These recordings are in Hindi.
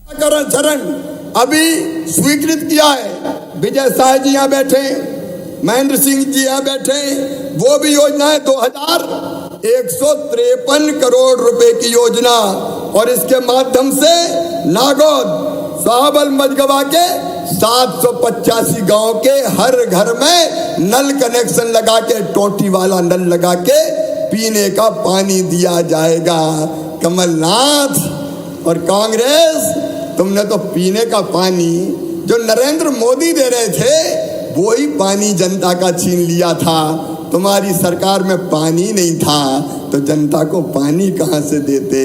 चरण अभी स्वीकृत किया है। विजय शाह जी यहाँ बैठे, महेंद्र सिंह जी यहाँ बैठे, वो भी योजना है 2153 करोड़ रुपए की योजना, और इसके माध्यम से नागौद साहबल मजगवा के 785 गांव के हर घर में नल कनेक्शन लगा के, टोटी वाला नल लगा के पीने का पानी दिया जाएगा। कमलनाथ और कांग्रेस, तुमने तो पीने का पानी जो नरेंद्र मोदी दे रहे थे वो ही पानी जनता का छीन लिया था। तुम्हारी सरकार में पानी नहीं था तो जनता को पानी कहां से देते।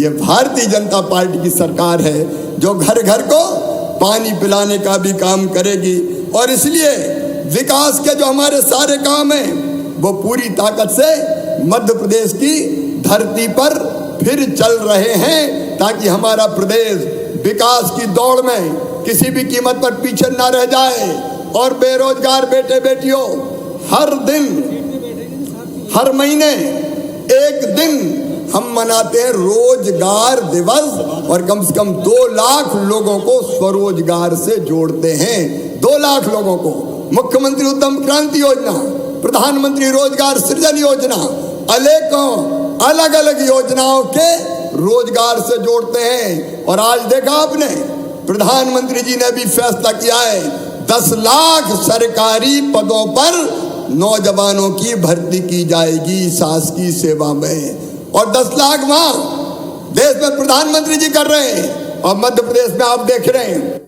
ये भारतीय जनता पार्टी की सरकार है जो घर घर को पानी पिलाने का भी काम करेगी, और इसलिए विकास के जो हमारे सारे काम हैं वो पूरी ताकत से मध्य प्रदेश की धरती पर फिर चल रहे हैं, ताकि हमारा प्रदेश विकास की दौड़ में किसी भी कीमत पर पीछे ना रह जाए। और बेरोजगार बेटे बेटियों, हर दिन, हर महीने एक दिन हम मनाते हैं रोजगार दिवस, और कम से कम 2 लाख लोगों को स्वरोजगार से जोड़ते हैं। 2 लाख लोगों को मुख्यमंत्री उद्यम क्रांति योजना, प्रधानमंत्री रोजगार सृजन योजना, अनेकों अलग अलग योजनाओं के रोजगार से जोड़ते हैं। और आज देखा आपने, प्रधानमंत्री जी ने भी फैसला किया है 10 लाख सरकारी पदों पर नौजवानों की भर्ती की जाएगी शासकीय सेवा में, और 10 लाख वहां देश में प्रधानमंत्री जी कर रहे हैं, और मध्य प्रदेश में आप देख रहे हैं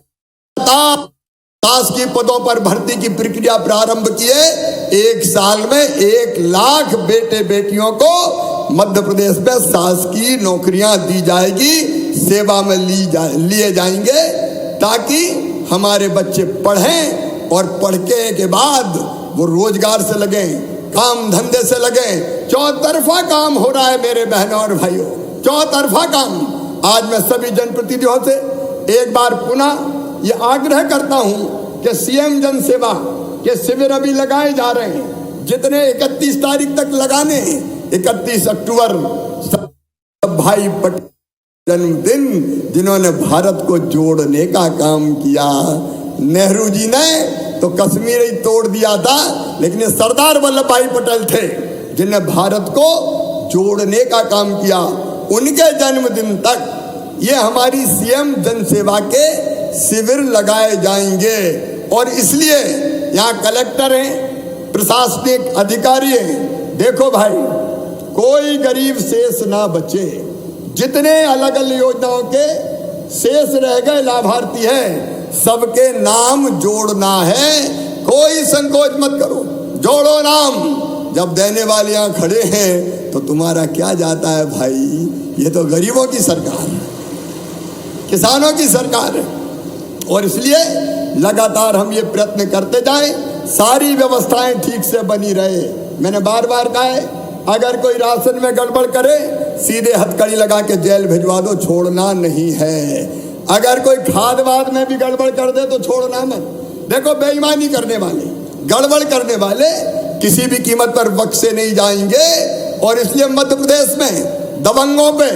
शासकीय पदों पर भर्ती की प्रक्रिया प्रारंभ किए। 1 साल में 1 लाख बेटे बेटियों को मध्य प्रदेश में शासकीय नौकरियां दी जाएगी, सेवा में लिए जाएंगे, ताकि हमारे बच्चे पढ़ें और पढ़ के बाद वो रोजगार से लगे, काम धंधे से लगे। चौतरफा काम हो रहा है मेरे बहनों और भाइयों, चौतरफा काम। आज मैं सभी जनप्रतिनिधियों से एक बार पुनः ये आग्रह करता हूं कि सीएम जन सेवा के शिविर अभी लगाए जा रहे हैं, जितने 31 तारीख तक लगाने, 31 अक्टूबर भाई पटेल जन्मदिन, जिन्होंने भारत को जोड़ने का काम किया। नेहरू जी ने तो कश्मीर ही तोड़ दिया था, लेकिन ये सरदार वल्लभ भाई पटेल थे जिन्हें भारत को जोड़ने का काम किया। उनके जन्मदिन तक ये हमारी सीएम जनसेवा के शिविर लगाए जाएंगे, और इसलिए यहाँ कलेक्टर हैं, प्रशासनिक अधिकारी हैं। देखो भाई, कोई गरीब शेष ना बचे। जितने अलग अलग योजनाओं के शेष रह गए लाभार्थी हैं, सबके नाम जोड़ना है। कोई संकोच मत करो, जोड़ो नाम। जब देने वाले यहाँ खड़े हैं तो तुम्हारा क्या जाता है भाई। ये तो गरीबों की सरकार है, किसानों की सरकार है, और इसलिए लगातार हम ये प्रयत्न करते जाएं, सारी व्यवस्थाएं ठीक से बनी रहे। मैंने बार बार कहा है, अगर कोई राशन में गड़बड़ करे सीधे हथकड़ी लगा के जेल भिजवा दो, छोड़ना नहीं है। अगर कोई खाद वाद में भी गड़बड़ कर दे तो छोड़ना मत। देखो, बेईमानी करने वाले, गड़बड़ करने वाले किसी भी कीमत पर बख्शे नहीं जाएंगे। और इसलिए मध्य प्रदेश में दबंगों पे,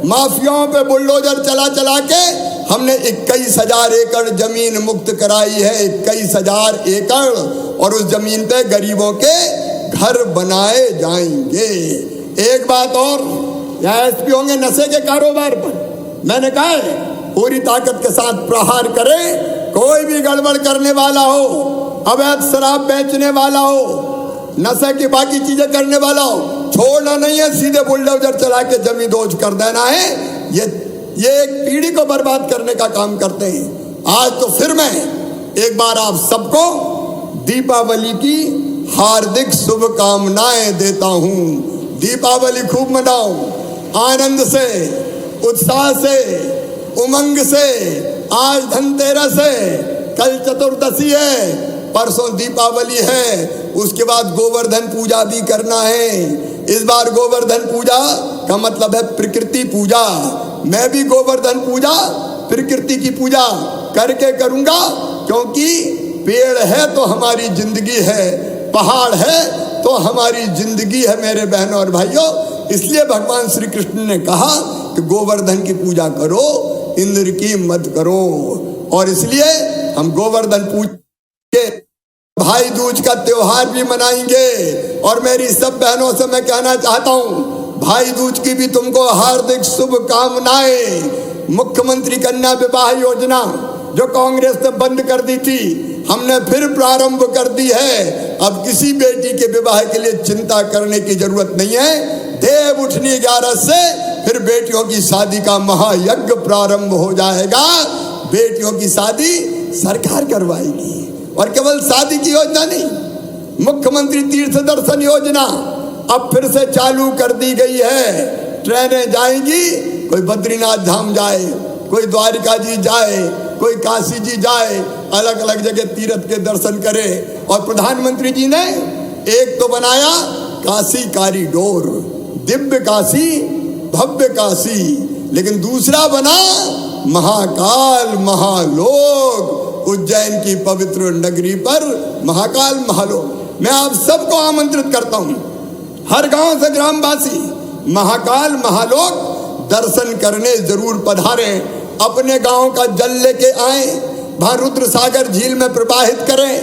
माफियाओं पे बुलडोजर चला चला के हमने 21,000 एकड़ जमीन मुक्त कराई है, 21,000 एकड़, और उस जमीन पे गरीबों के घर बनाए जाएंगे। एक बात और, यहाँ एसपी होंगे नशे के कारोबार पर, मैंने कहा है पूरी ताकत के साथ प्रहार करें। कोई भी गड़बड़ करने वाला हो, अवैध शराब बेचने वाला हो, नशे की बाकी चीजें करने वाला हो, छोड़ना नहीं है, सीधे बुलडोजर चला के जमीन दोज कर देना है। ये एक पीढ़ी को बर्बाद करने का काम करते हैं। आज तो फिर मैं एक बार आप सबको दीपावली की हार्दिक शुभकामनाएं देता हूं। दीपावली खूब मनाओ, आनंद से, उत्साह से, उमंग से। आज धनतेरस है, कल चतुर्दशी है, परसों दीपावली है, उसके बाद गोवर्धन पूजा भी करना है। इस बार गोवर्धन पूजा का मतलब है प्रकृति पूजा। मैं भी गोवर्धन पूजा, प्रकृति की पूजा करके करूंगा, क्योंकि पेड़ है तो हमारी जिंदगी है, पहाड़ है तो हमारी जिंदगी है मेरे बहनों और भाइयों। इसलिए भगवान श्री कृष्ण ने कहा कि गोवर्धन की पूजा करो। इंद्र की मत करो। और इसलिए हम गोवर्धन पूज के भाई दूज का त्योहार भी मनाएंगे। और मेरी सब बहनों से मैं कहना चाहता हूं, भाई दूज की भी तुमको हार्दिक शुभकामनाएं। मुख्यमंत्री कन्या विवाह योजना जो कांग्रेस ने बंद कर दी थी, हमने फिर प्रारंभ कर दी है। अब किसी बेटी के विवाह के लिए चिंता करने की जरूरत नहीं है। देव उठनी 11 से फिर बेटियों की शादी का महायज्ञ प्रारंभ हो जाएगा। बेटियों की शादी सरकार करवाएगी। और केवल शादी की योजना नहीं, मुख्यमंत्री तीर्थ दर्शन योजना अब फिर से चालू कर दी गई है। ट्रेनें जाएंगी, कोई बद्रीनाथ धाम जाए, कोई द्वारिका जी जाए, कोई काशी जी जाए, अलग अलग जगह तीर्थ के दर्शन करे। और प्रधानमंत्री जी ने एक तो बनाया काशी कॉरिडोर, दिव्य काशी भव्य काशी, लेकिन दूसरा बना महाकाल महालोक, उज्जैन की पवित्र नगरी पर महाकाल महालोक। मैं आप सबको आमंत्रित करता हूं, हर गांव से ग्रामवासी महाकाल महालोक दर्शन करने जरूर पधारें। अपने गांव का जल लेके आए, वहां रुद्र सागर झील में प्रवाहित करें,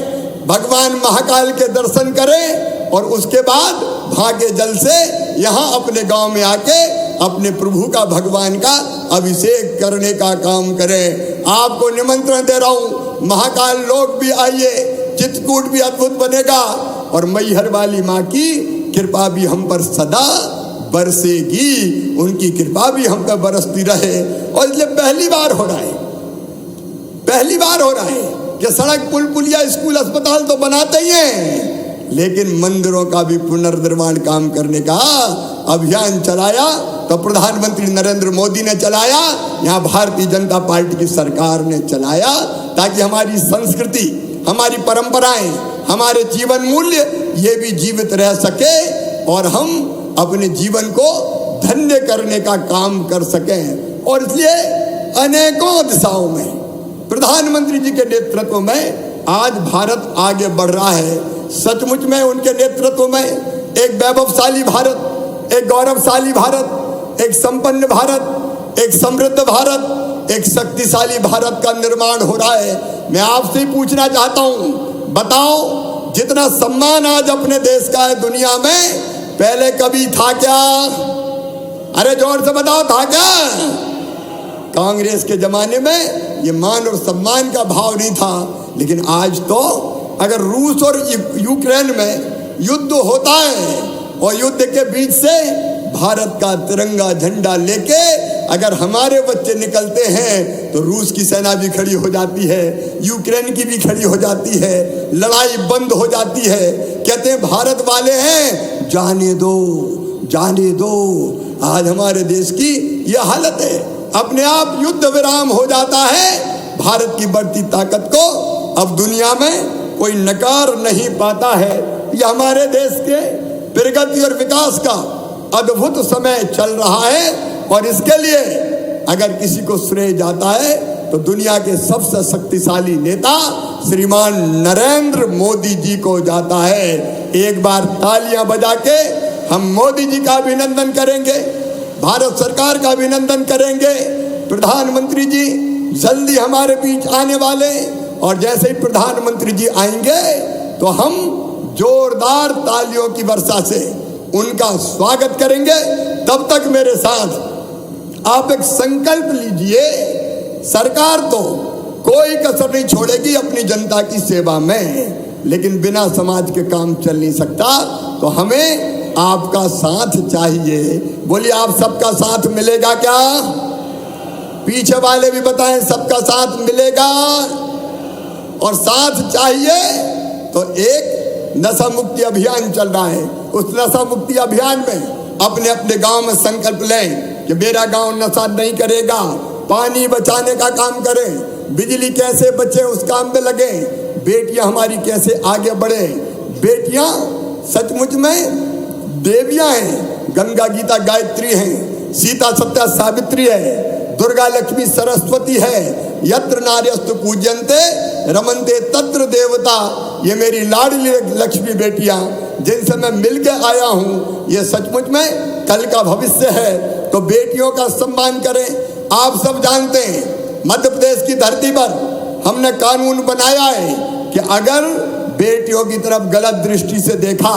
भगवान महाकाल के दर्शन करें और उसके बाद वहां के जल से यहाँ अपने गांव में आके अपने प्रभु का भगवान का अभिषेक करने का काम करें। आपको निमंत्रण दे रहा हूं, महाकाल लोक भी आइए, चित्रकूट भी अद्भुत बनेगा और मैहर वाली माँ की कृपा भी हम पर सदा बरसेगी। उनकी कृपा भी हम पर बरसती रहे। और इसलिए पहली बार हो रहा है कि सड़क पुल पुलिया स्कूल अस्पताल तो बनाते ही हैं, लेकिन मंदिरों का भी पुनर्निर्माण काम करने का अभियान चलाया तो प्रधानमंत्री नरेंद्र मोदी ने चलाया, यहाँ भारतीय जनता पार्टी की सरकार ने चलाया, ताकि हमारी संस्कृति, हमारी परंपराएं, हमारे जीवन मूल्य ये भी जीवित रह सके और हम अपने जीवन को धन्य करने का काम कर सकें। और इसलिए अनेकों दिशाओं में प्रधानमंत्री जी के नेतृत्व में आज भारत आगे बढ़ रहा है। सचमुच में उनके नेतृत्व में एक वैभवशाली भारत, एक गौरवशाली भारत, एक संपन्न भारत, एक समृद्ध भारत, एक शक्तिशाली भारत का निर्माण हो रहा है। मैं आपसे ही पूछना चाहता हूं, बताओ जितना सम्मान आज अपने देश का है दुनिया में, पहले कभी था क्या? अरे जोर से बताओ, था क्या? कांग्रेस के जमाने में ये मान और सम्मान का भाव नहीं था, लेकिन आज तो अगर रूस और यूक्रेन में युद्ध होता है और युद्ध के बीच से भारत का तिरंगा झंडा लेके अगर हमारे बच्चे निकलते हैं तो रूस की सेना भी खड़ी हो जाती है, यूक्रेन की भी खड़ी हो जाती है, लड़ाई बंद हो जाती है। कहते हैं भारत वाले हैं, जाने दो जाने दो। आज हमारे देश की यह हालत है, अपने आप युद्ध विराम हो जाता है। भारत की बढ़ती ताकत को अब दुनिया में कोई नकार नहीं पाता है। यह हमारे देश के प्रगति और विकास का अद्भुत समय चल रहा है और इसके लिए अगर किसी को श्रेय जाता है तो दुनिया के सबसे शक्तिशाली नेता श्रीमान नरेंद्र मोदी जी को जाता है। एक बार तालियां बजा के हम मोदी जी का अभिनंदन करेंगे, भारत सरकार का अभिनंदन करेंगे। प्रधानमंत्री जी जल्दी हमारे बीच आने वाले और जैसे ही प्रधानमंत्री जी आएंगे तो हम जोरदार तालियों की वर्षा से उनका स्वागत करेंगे। तब तक मेरे साथ आप एक संकल्प लीजिए, सरकार तो कोई कसर नहीं छोड़ेगी अपनी जनता की सेवा में, लेकिन बिना समाज के काम चल नहीं सकता। तो हमें आपका साथ चाहिए। बोलिए, आप सबका साथ मिलेगा क्या? पीछे वाले भी बताएं, सबका साथ मिलेगा। और साथ चाहिए तो एक नशा मुक्ति अभियान चल रहा है, उस नशा मुक्ति अभियान में अपने अपने गांव में संकल्प लें कि मेरा गांव नशा नहीं करेगा। पानी बचाने का काम करें, बिजली कैसे बचे उस काम में लगे, बेटियां हमारी कैसे आगे बढ़े। बेटियां सचमुच में देवियां हैं, गंगा गीता गायत्री हैं, सीता सत्या सावित्री है, दुर्गा लक्ष्मी सरस्वती है। यत्र नार्यस्तु पूज्यन्ते रमन्ते तत्र देवता। ये मेरी लाडली लक्ष्मी बेटियां जिनसे मैं मिलकर आया हूं, ये सचमुच में कल का भविष्य है। तो बेटियों का सम्मान करें, आप सब जानते हैं मध्य प्रदेश की धरती पर हमने कानून बनाया है कि अगर बेटियों की तरफ गलत दृष्टि से देखा,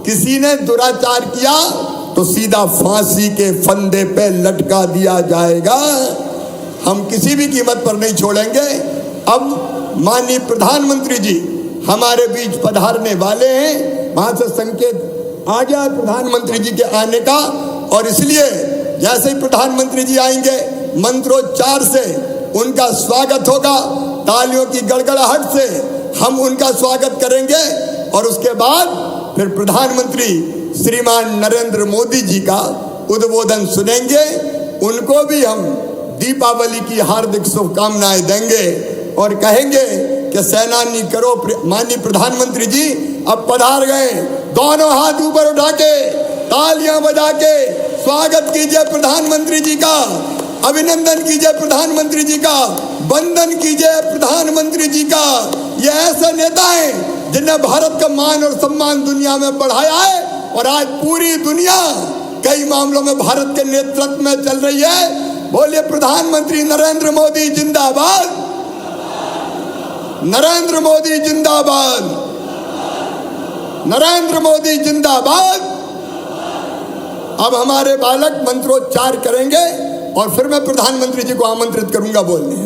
किसी ने दुराचार किया तो सीधा फांसी के फंदे पे लटका दिया जाएगा। हम किसी भी कीमत पर नहीं छोड़ेंगे। अब माननीय प्रधानमंत्री जी हमारे बीच पधारने वाले हैं, वहां से संकेत आ गया प्रधानमंत्री जी के आने का, और इसलिए जैसे ही प्रधानमंत्री जी आएंगे मंत्रोच्चार से उनका स्वागत होगा, तालियों की गड़गड़ाहट से हम उनका स्वागत करेंगे, और उसके बाद फिर प्रधानमंत्री श्रीमान नरेंद्र मोदी जी का उद्बोधन सुनेंगे। उनको भी हम दीपावली की हार्दिक शुभकामनाएं देंगे और कहेंगे कि सेनानी करो। माननीय प्रधानमंत्री जी अब पधार गए, दोनों हाथ ऊपर उठा के तालियां बजा के स्वागत कीजिए प्रधानमंत्री जी का, अभिनंदन कीजिए प्रधानमंत्री जी का, वंदन कीजिए प्रधानमंत्री जी का। ये ऐसे नेता हैं जिन्हें भारत का मान और सम्मान दुनिया में बढ़ाया है, और आज पूरी दुनिया कई मामलों में भारत के नेतृत्व में चल रही है। बोलिए प्रधानमंत्री नरेंद्र मोदी जिंदाबाद, नरेंद्र मोदी जिंदाबाद, नरेंद्र मोदी जिंदाबाद। अब हमारे बालक मंत्रोच्चार करेंगे और फिर मैं प्रधानमंत्री जी को आमंत्रित करूंगा बोलने।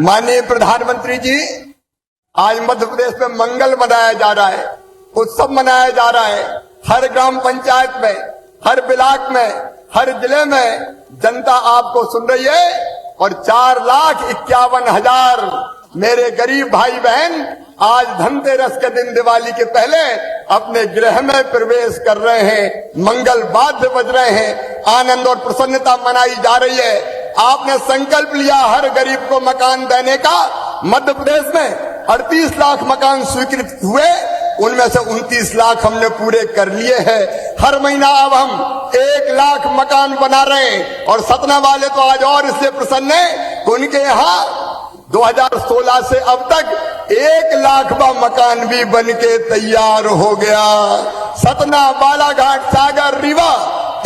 माननीय प्रधानमंत्री जी, आज मध्य प्रदेश में मंगल मनाया जा रहा है, उत्सव मनाया जा रहा है। हर ग्राम पंचायत में, हर ब्लॉक में, हर जिले में जनता आपको सुन रही है, और 4,51,000 मेरे गरीब भाई बहन आज धनतेरस के दिन, दिवाली के पहले अपने गृह में प्रवेश कर रहे हैं। मंगल वाद्य बज रहे हैं, आनंद और प्रसन्नता मनाई जा रही है। आपने संकल्प लिया हर गरीब को मकान देने का। मध्य प्रदेश में 38 लाख मकान स्वीकृत हुए, उनमें से 29 लाख हमने पूरे कर लिए हैं। हर महीना अब हम 1 लाख मकान बना रहे हैं, और सतना वाले तो आज और इसलिए प्रसन्न है कि उनके यहाँ 2016 से अब तक 1 लाखवां मकान भी बनके तैयार हो गया। सतना, बालाघाट, सागर, रीवा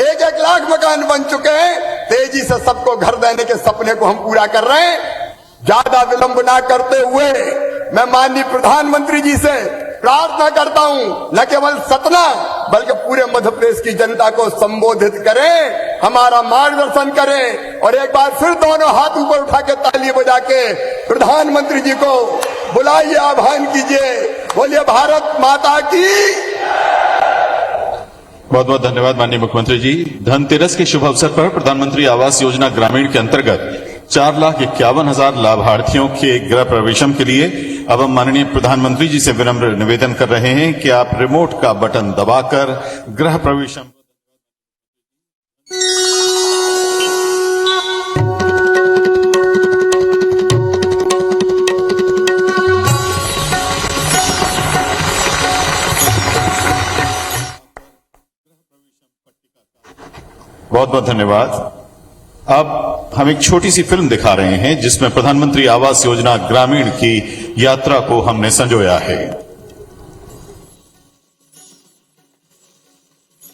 1-1 लाख मकान बन चुके हैं। तेजी से सबको घर देने के सपने को हम पूरा कर रहे हैं। ज्यादा विलंब ना करते हुए मैं माननीय प्रधानमंत्री जी से प्रार्थना करता हूं, न केवल सतना बल्कि पूरे मध्य प्रदेश की जनता को संबोधित करें, हमारा मार्गदर्शन करें, और एक बार फिर दोनों हाथ ऊपर उठा के ताली बजा के प्रधानमंत्री जी को बुलाइए, आह्वान कीजिए। बोलिए भारत माता की। बहुत बहुत धन्यवाद माननीय मुख्यमंत्री जी। धनतेरस के शुभ अवसर पर प्रधानमंत्री आवास योजना ग्रामीण के अंतर्गत 4,51,000 लाभार्थियों के गृह प्रवेशम के लिए अब हम माननीय प्रधानमंत्री जी से विनम्र निवेदन कर रहे हैं कि आप रिमोट का बटन दबाकर गृह प्रवेशम। बहुत बहुत धन्यवाद। अब हम एक छोटी सी फिल्म दिखा रहे हैं जिसमें प्रधानमंत्री आवास योजना ग्रामीण की यात्रा को हमने संजोया है।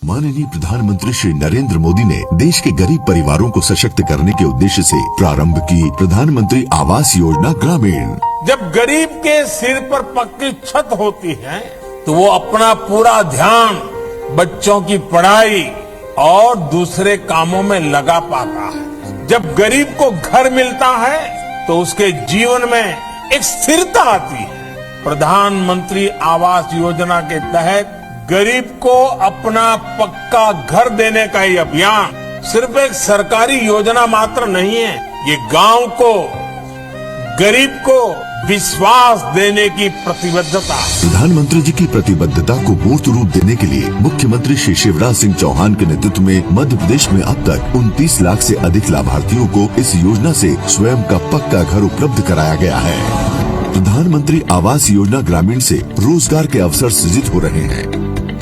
माननीय प्रधानमंत्री श्री नरेंद्र मोदी ने देश के गरीब परिवारों को सशक्त करने के उद्देश्य से प्रारंभ की प्रधानमंत्री आवास योजना ग्रामीण। जब गरीब के सिर पर पक्की छत होती है तो वो अपना पूरा ध्यान बच्चों की पढ़ाई, और दूसरे कामों में लगा पाता है। जब गरीब को घर मिलता है तो उसके जीवन में एक स्थिरता आती है। प्रधानमंत्री आवास योजना के तहत गरीब को अपना पक्का घर देने का ये अभियान सिर्फ एक सरकारी योजना मात्र नहीं है, ये गांव को, गरीब को विश्वास देने की प्रतिबद्धता है। प्रधानमंत्री जी की प्रतिबद्धता को मूर्त रूप देने के लिए मुख्यमंत्री श्री शिवराज सिंह चौहान के नेतृत्व में मध्य प्रदेश में अब तक 29 लाख से अधिक लाभार्थियों को इस योजना से स्वयं का पक्का घर उपलब्ध कराया गया है। प्रधानमंत्री आवास योजना ग्रामीण से रोजगार के अवसर सृजित हो रहे हैं।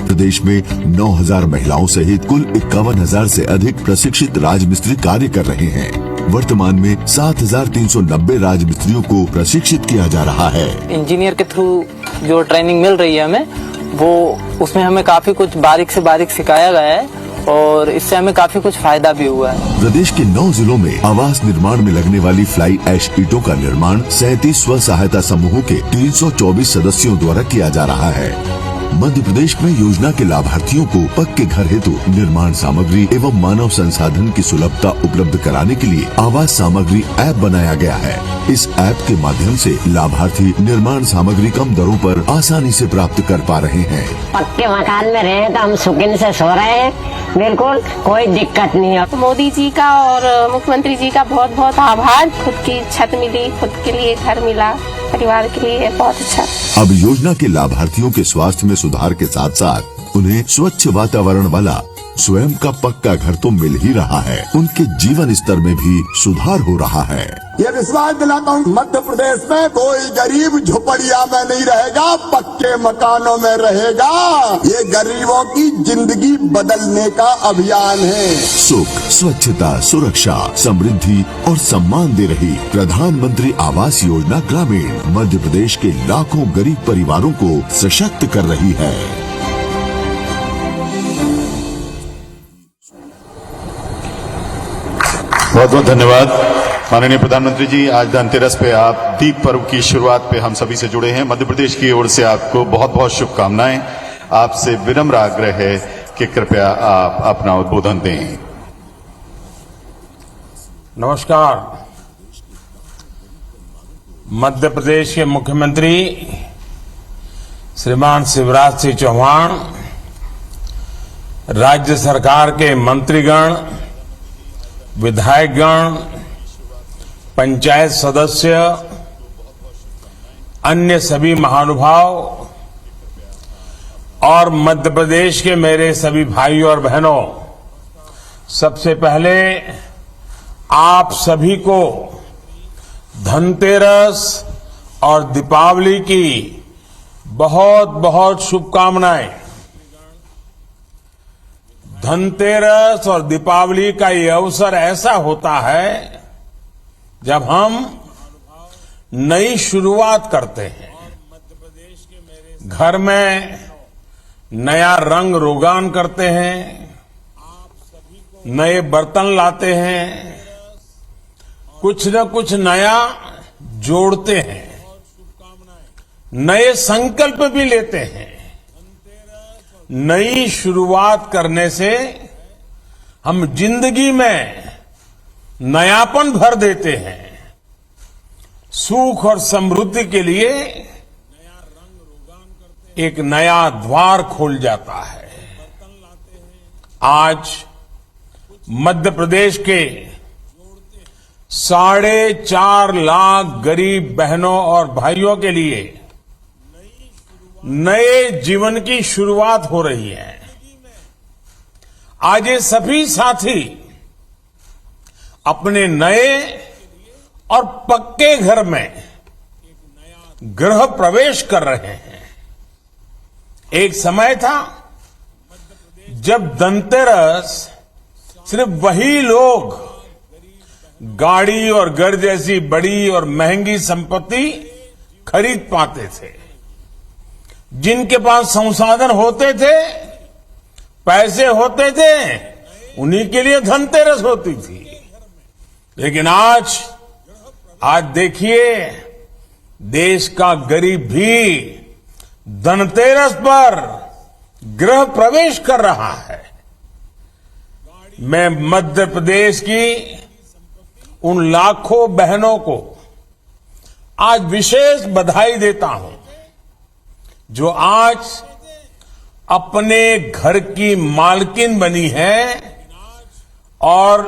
प्रदेश में 9,000 महिलाओं सहित कुल 51,000 से अधिक प्रशिक्षित राजमिस्त्री कार्य कर रहे हैं। वर्तमान में 7,390 राजमिस्त्रियों को प्रशिक्षित किया जा रहा है। इंजीनियर के थ्रू जो ट्रेनिंग मिल रही है हमें, वो उसमें हमें काफी कुछ बारीक से बारीक सिखाया गया है और इससे हमें काफी कुछ फायदा भी हुआ है। प्रदेश के 9 जिलों में आवास निर्माण में लगने वाली फ्लाई ऐश ईटों का निर्माण 37 स्व सहायता समूहों के 324 सदस्यों द्वारा किया जा रहा है। मध्य प्रदेश में योजना के लाभार्थियों को पक्के घर हेतु निर्माण सामग्री एवं मानव संसाधन की सुलभता उपलब्ध कराने के लिए आवास सामग्री ऐप बनाया गया है। इस ऐप के माध्यम से लाभार्थी निर्माण सामग्री कम दरों पर आसानी से प्राप्त कर पा रहे हैं। पक्के मकान में रहे तो हम सुकून से सो रहे हैं, बिल्कुल कोई दिक्कत नहीं है। मोदी जी का और मुख्यमंत्री जी का बहुत बहुत आभार। खुद की छत मिली, खुद के लिए घर मिला, परिवार के लिए बहुत अच्छा। अब योजना के लाभार्थियों के स्वास्थ्य में सुधार के साथ साथ उन्हें स्वच्छ वातावरण वाला स्वयं का पक्का घर तो मिल ही रहा है, उनके जीवन स्तर में भी सुधार हो रहा है। ये विश्वास दिलाता हूँ, मध्य प्रदेश में कोई गरीब झोपड़िया में नहीं रहेगा, पक्के मकानों में रहेगा। ये गरीबों की जिंदगी बदलने का अभियान है। सुख, स्वच्छता, सुरक्षा, समृद्धि और सम्मान दे रही प्रधानमंत्री आवास योजना ग्रामीण मध्य प्रदेश के लाखों गरीब परिवारों को सशक्त कर रही है। बहुत बहुत धन्यवाद माननीय प्रधानमंत्री जी। आज धनतेरस पे आप दीप पर्व की शुरुआत पे हम सभी से जुड़े हैं। मध्य प्रदेश की ओर से आपको बहुत बहुत शुभकामनाएं। आपसे विनम्र आग्रह है कि कृपया आप अपना उद्बोधन दें। नमस्कार। मध्य प्रदेश के मुख्यमंत्री श्रीमान शिवराज सिंह चौहान, राज्य सरकार के मंत्रीगण, विधायकगण, पंचायत सदस्य, अन्य सभी महानुभाव और मध्य प्रदेश के मेरे सभी भाइयों और बहनों, सबसे पहले आप सभी को धनतेरस और दीपावली की बहुत बहुत शुभकामनाएं। धनतेरस और दीपावली का ये अवसर ऐसा होता है जब हम नई शुरुआत करते हैं, घर में नया रंग रोगान करते हैं, नए बर्तन लाते हैं, कुछ न कुछ नया जोड़ते हैं, नए संकल्प भी लेते हैं। नई शुरुआत करने से हम जिंदगी में नयापन भर देते हैं। सुख और समृद्धि के लिए एक नया द्वार खोल जाता है। आज मध्य प्रदेश के 4.5 लाख गरीब बहनों और भाइयों के लिए नए जीवन की शुरुआत हो रही है। आज ये सभी साथी अपने नए और पक्के घर में गृह प्रवेश कर रहे हैं। एक समय था जब धनतेरस सिर्फ वही लोग गाड़ी और घर जैसी बड़ी और महंगी संपत्ति खरीद पाते थे। जिनके पास संसाधन होते थे, पैसे होते थे, उन्हीं के लिए धनतेरस होती थी। लेकिन आज देखिए, देश का गरीब भी धनतेरस पर गृह प्रवेश कर रहा है। मैं मध्य प्रदेश की उन लाखों बहनों को आज विशेष बधाई देता हूं जो आज अपने घर की मालकिन बनी है और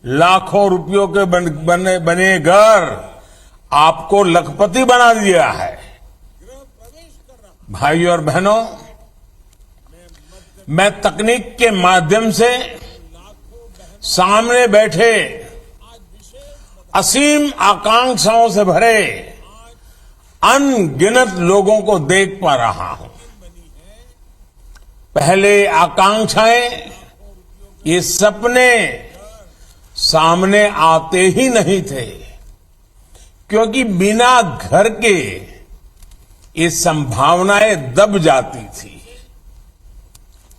लाखों रुपयों के बने घर आपको लखपति बना दिया है। भाइयों और बहनों, मैं तकनीक के माध्यम से सामने बैठे असीम आकांक्षाओं से भरे अनगिनत लोगों को देख पा रहा हूं। पहले आकांक्षाएं, ये सपने सामने आते ही नहीं थे क्योंकि बिना घर के ये संभावनाएं दब जाती थी,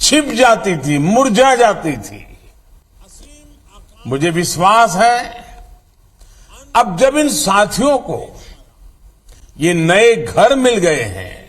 छिप जाती थी, मुरझा जाती थी। मुझे विश्वास है अब जब इन साथियों को ये नए घर मिल गए हैं